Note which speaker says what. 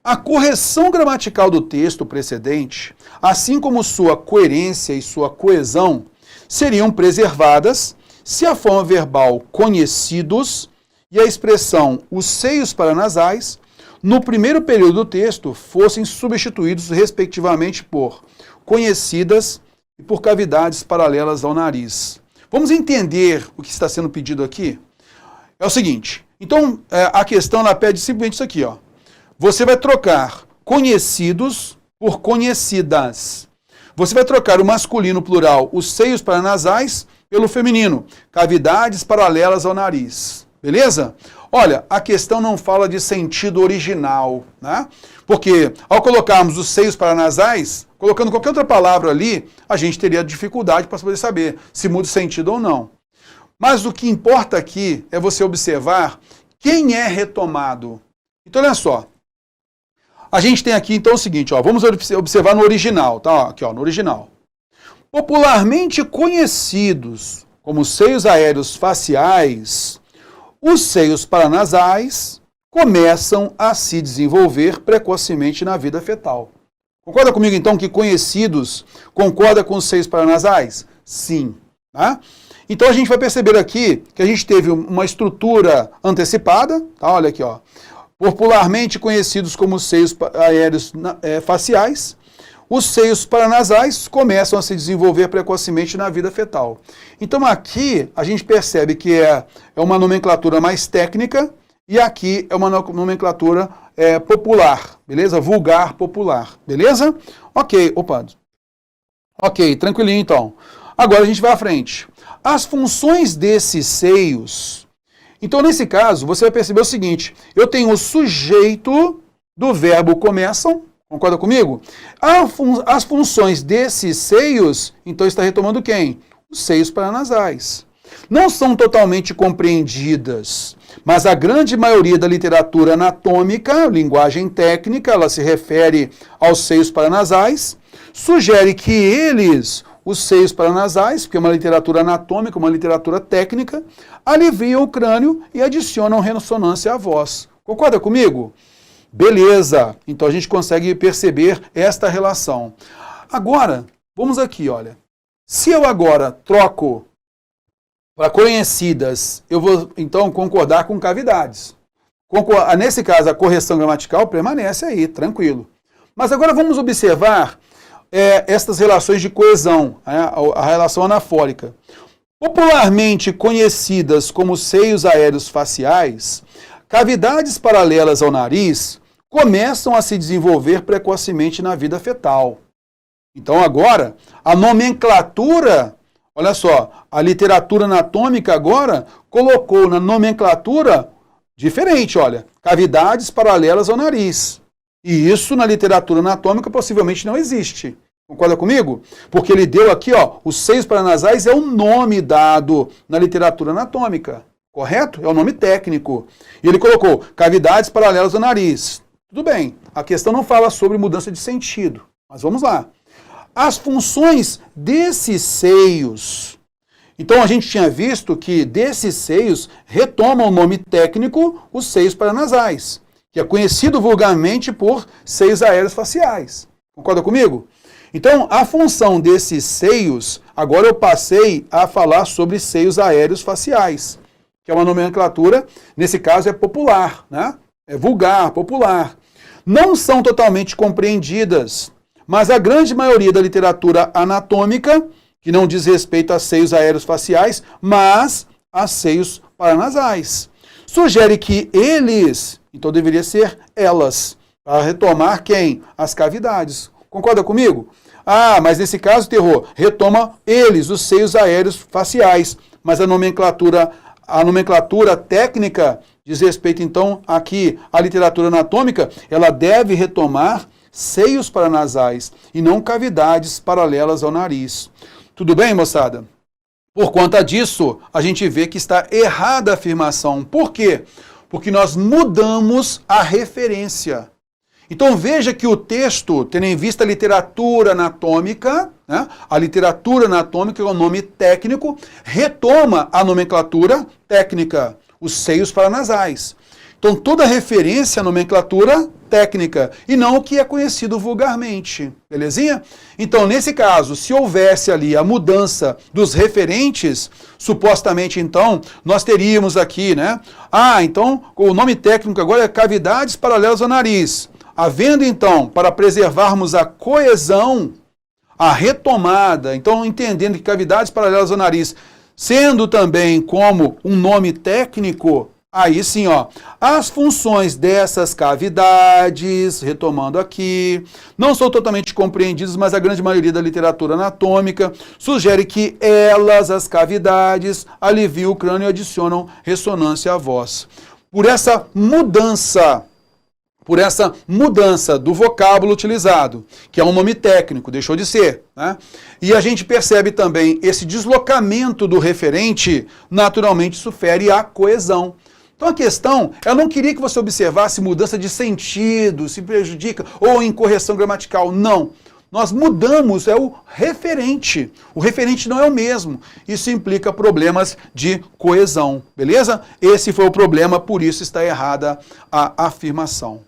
Speaker 1: A correção gramatical do texto precedente, assim como sua coerência e sua coesão, seriam preservadas se a forma verbal conhecidos e a expressão os seios paranasais, no primeiro período do texto, fossem substituídos respectivamente por conhecidas e por cavidades paralelas ao nariz. Vamos entender o que está sendo pedido aqui? É o seguinte, então a questão ela pede simplesmente isso aqui, ó. Você vai trocar conhecidos por conhecidas. Você vai trocar o masculino plural, os seios paranasais, pelo feminino, cavidades paralelas ao nariz. Beleza? Olha, a questão não fala de sentido original, né? Porque ao colocarmos os seios paranasais, colocando qualquer outra palavra ali, a gente teria dificuldade para poder saber se muda o sentido ou não. Mas o que importa aqui é você observar quem é retomado. Então, olha só. A gente tem aqui, então, o seguinte, ó, vamos observar no original, tá? Aqui, ó, no original. Popularmente conhecidos como seios aéreos faciais, os seios paranasais começam a se desenvolver precocemente na vida fetal. Concorda comigo, então, que conhecidos concorda com os seios paranasais? Sim. Tá? Então, a gente vai perceber aqui que a gente teve uma estrutura antecipada, tá? Olha aqui, ó. Popularmente conhecidos como seios aéreos faciais, os seios paranasais começam a se desenvolver precocemente na vida fetal. Então aqui a gente percebe que é uma nomenclatura mais técnica e aqui é uma nomenclatura popular, beleza? Vulgar popular, beleza? Ok, opa. Ok, tranquilinho então. Agora a gente vai à frente. As funções desses seios... Então, nesse caso, você vai perceber o seguinte, eu tenho o sujeito do verbo começam, concorda comigo? As funções desses seios, então está retomando quem? Os seios paranasais. Não são totalmente compreendidas, mas a grande maioria da literatura anatômica, linguagem técnica, ela se refere aos seios paranasais, sugere que eles... Os seios paranasais, porque é uma literatura anatômica, uma literatura técnica, aliviam o crânio e adicionam ressonância à voz. Concorda comigo? Beleza. Então a gente consegue perceber esta relação. Agora, vamos aqui, olha. Se eu agora troco para conhecidas, eu vou então concordar com cavidades. Nesse caso, a correção gramatical permanece aí, tranquilo. Mas agora vamos observar... estas relações de coesão, a relação anafórica. Popularmente conhecidas como seios aéreos faciais, cavidades paralelas ao nariz começam a se desenvolver precocemente na vida fetal. Então agora, a nomenclatura, olha só, a literatura anatômica agora colocou na nomenclatura diferente, olha, cavidades paralelas ao nariz. E isso na literatura anatômica possivelmente não existe. Concorda comigo? Porque ele deu aqui, ó, os seios paranasais é um nome dado na literatura anatômica. Correto? É um nome técnico. E ele colocou cavidades paralelas ao nariz. Tudo bem. A questão não fala sobre mudança de sentido. Mas vamos lá. As funções desses seios. Então a gente tinha visto que desses seios retomam o nome técnico os seios paranasais, que é conhecido vulgarmente por seios aéreos faciais. Concorda comigo? Então, a função desses seios, agora eu passei a falar sobre seios aéreos faciais, que é uma nomenclatura, nesse caso é popular, né? É vulgar, popular. Não são totalmente compreendidas, mas a grande maioria da literatura anatômica, que não diz respeito a seios aéreos faciais, mas a seios paranasais, sugere que eles... Então deveria ser elas, para retomar quem? As cavidades. Concorda comigo? Ah, mas nesse caso, terror, retoma eles, os seios aéreos faciais. Mas a nomenclatura técnica diz respeito, então, aqui, à literatura anatômica, ela deve retomar seios paranasais e não cavidades paralelas ao nariz. Tudo bem, moçada? Por conta disso, a gente vê que está errada a afirmação. Por quê? Porque nós mudamos a referência. Então veja que o texto, tendo em vista a literatura anatômica, né, a literatura anatômica é um nome técnico, retoma a nomenclatura técnica, os seios paranasais. Então, toda referência à nomenclatura técnica e não o que é conhecido vulgarmente, belezinha? Então, nesse caso, se houvesse ali a mudança dos referentes, supostamente, então, nós teríamos aqui, né? Então, o nome técnico agora é cavidades paralelas ao nariz. Havendo, então, para preservarmos a coesão, a retomada, então, entendendo que cavidades paralelas ao nariz, sendo também como um nome técnico, aí sim, as funções dessas cavidades, retomando aqui, não são totalmente compreendidas, mas a grande maioria da literatura anatômica sugere que elas, as cavidades, aliviam o crânio e adicionam ressonância à voz. Por essa mudança do vocábulo utilizado, que é um nome técnico, deixou de ser, né? E a gente percebe também esse deslocamento do referente, naturalmente isso fere a coesão. Então a questão, eu não queria que você observasse mudança de sentido, se prejudica, ou incorreção gramatical, não. Nós mudamos, é o referente. O referente não é o mesmo. Isso implica problemas de coesão, beleza? Esse foi o problema, por isso está errada a afirmação.